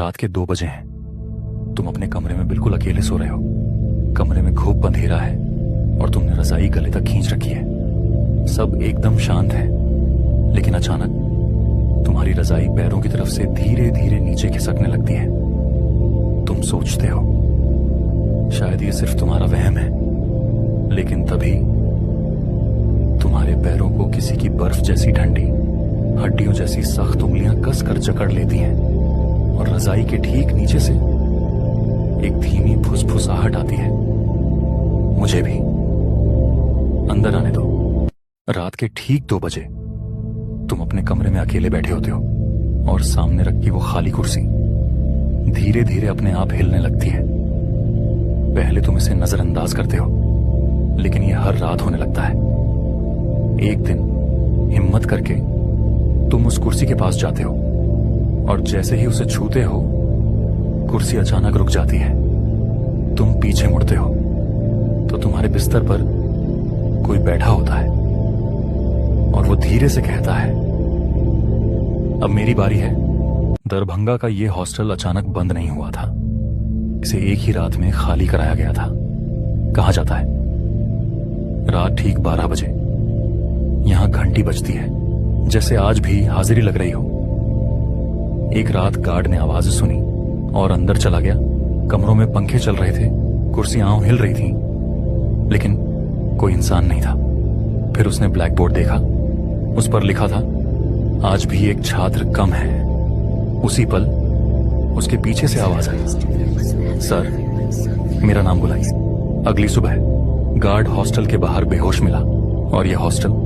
रात के 2 बजे हैं। तुम अपने कमरे में बिल्कुल अकेले सो रहे हो। कमरे में खूब अंधेरा है और तुमने रजाई गले तक खींच रखी है। सब एकदम शांत है, लेकिन अचानक तुम्हारी रजाई पैरों की तरफ से धीरे धीरे नीचे खिसकने लगती है। तुम सोचते हो शायद ये सिर्फ तुम्हारा वहम है, लेकिन तभी तुम्हारे पैरों को किसी की बर्फ जैसी ठंडी, हड्डियों जैसी सख्त उंगलियां कसकर जकड़ लेती हैं और रजाई के ठीक नीचे से एक धीमी फुसफुसाहट आती है। मुझे भी अंदर आने दो। रात के ठीक 2 बजे तुम अपने कमरे में अकेले बैठे होते हो और सामने रखी वो खाली कुर्सी धीरे धीरे अपने आप हिलने लगती है। पहले तुम इसे नजरअंदाज करते हो, लेकिन यह हर रात होने लगता है। एक दिन हिम्मत करके तुम उस कुर्सी के पास जाते हो और जैसे ही उसे छूते हो, कुर्सी अचानक रुक जाती है। तुम पीछे मुड़ते हो तो तुम्हारे बिस्तर पर कोई बैठा होता है और वो धीरे से कहता है, अब मेरी बारी है। दरभंगा का ये हॉस्टल अचानक बंद नहीं हुआ था। इसे एक ही रात में खाली कराया गया था। कहा जाता है रात ठीक 12 बजे यहां घंटी बजती है, जैसे आज भी हाजिरी लग रही हो। एक रात गार्ड ने आवाज सुनी और अंदर चला गया। कमरों में पंखे चल रहे थे, कुर्सियां हिल रही थीं, लेकिन कोई इंसान नहीं था। फिर उसने ब्लैक बोर्ड देखा। उस पर लिखा था, आज भी एक छात्र कम है। उसी पल उसके पीछे से आवाज आई, सर, मेरा नाम बुलाइए। अगली सुबह गार्ड हॉस्टल के बाहर बेहोश मिला और यह हॉस्टल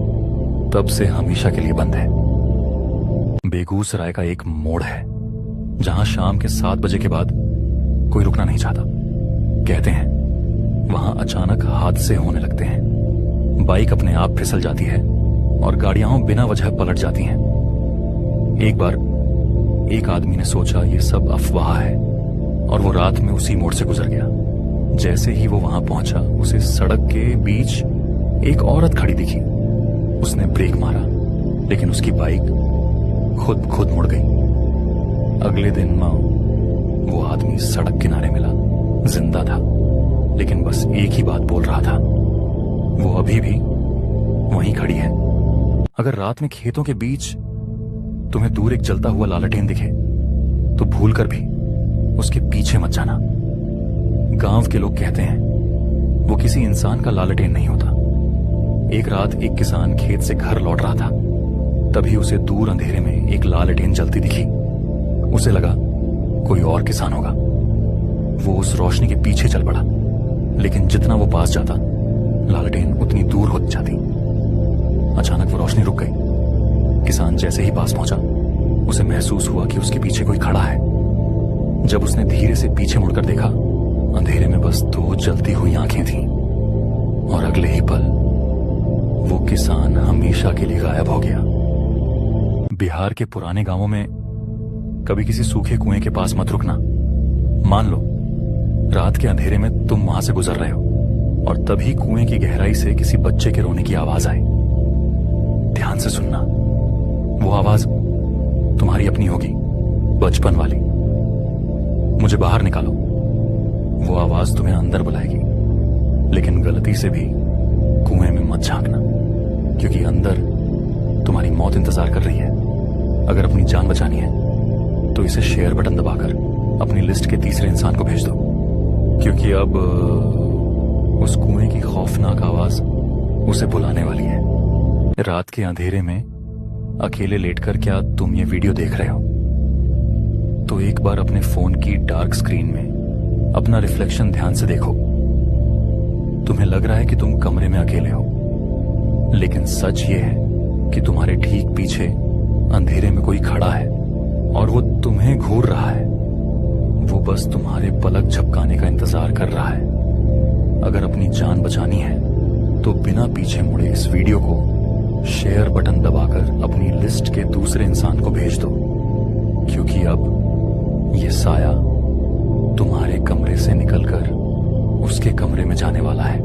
तब से हमेशा के लिए बंद है। बेगूसराय का एक मोड़ है जहां शाम के 7 बजे के बाद कोई रुकना नहीं चाहता। कहते हैं वहां अचानक हादसे होने लगते हैं। बाइक अपने आप फिसल जाती है और गाड़ियां बिना वजह पलट जाती हैं। एक बार एक आदमी ने सोचा ये सब अफवाह है और वो रात में उसी मोड़ से गुजर गया। जैसे ही वो वहां पहुंचा, उसे सड़क के बीच एक औरत खड़ी दिखी। उसने ब्रेक मारा, लेकिन उसकी बाइक खुद मुड़ गई। अगले दिन वो आदमी सड़क किनारे मिला। जिंदा था, लेकिन बस एक ही बात बोल रहा था। वो अभी भी वहीं खड़ी है। अगर रात में खेतों के बीच तुम्हें दूर एक जलता हुआ लालटेन दिखे तो भूलकर भी उसके पीछे मत जाना। गांव के लोग कहते हैं वो किसी इंसान का लालटेन नहीं होता। एक रात एक किसान खेत से घर लौट रहा था, तभी उसे दूर अंधेरे में एक लालटेन जलती दिखी। उसे लगा कोई और किसान होगा। वो उस रोशनी के पीछे चल पड़ा, लेकिन जितना वो पास जाता, लालटेन उतनी दूर होती जाती। अचानक वो रोशनी रुक गई। किसान जैसे ही पास पहुंचा, उसे महसूस हुआ कि उसके पीछे कोई खड़ा है। जब उसने धीरे से पीछे मुड़कर देखा, अंधेरे में बस 2 जलती हुई आंखें थीं और अगले ही पल वो किसान हमेशा के लिए गायब हो गया। बिहार के पुराने गांवों में कभी किसी सूखे कुएं के पास मत रुकना। मान लो रात के अंधेरे में तुम वहां से गुजर रहे हो और तभी कुएं की गहराई से किसी बच्चे के रोने की आवाज आई। ध्यान से सुनना, वो आवाज तुम्हारी अपनी होगी, बचपन वाली। मुझे बाहर निकालो। वो आवाज तुम्हें अंदर बुलाएगी, लेकिन गलती से भी कुएं में मत झांकना, क्योंकि अंदर तुम्हारी मौत इंतजार कर रही है। अगर अपनी जान बचानी है तो इसे शेयर बटन दबाकर अपनी लिस्ट के तीसरे इंसान को भेज दो, क्योंकि अब उस कुएं की खौफनाक आवाज उसे बुलाने वाली है। रात के अंधेरे में अकेले लेटकर क्या तुम ये वीडियो देख रहे हो? तो एक बार अपने फोन की डार्क स्क्रीन में अपना रिफ्लेक्शन ध्यान से देखो। तुम्हें लग रहा है कि तुम कमरे में अकेले हो, लेकिन सच ये है कि तुम्हारे ठीक पीछे अंधेरे में कोई खड़ा है और वो तुम्हें घूर रहा है। वो बस तुम्हारे पलक झपकाने का इंतजार कर रहा है। अगर अपनी जान बचानी है तो बिना पीछे मुड़े इस वीडियो को शेयर बटन दबाकर अपनी लिस्ट के दूसरे इंसान को भेज दो, क्योंकि अब ये साया तुम्हारे कमरे से निकलकर उसके कमरे में जाने वाला है।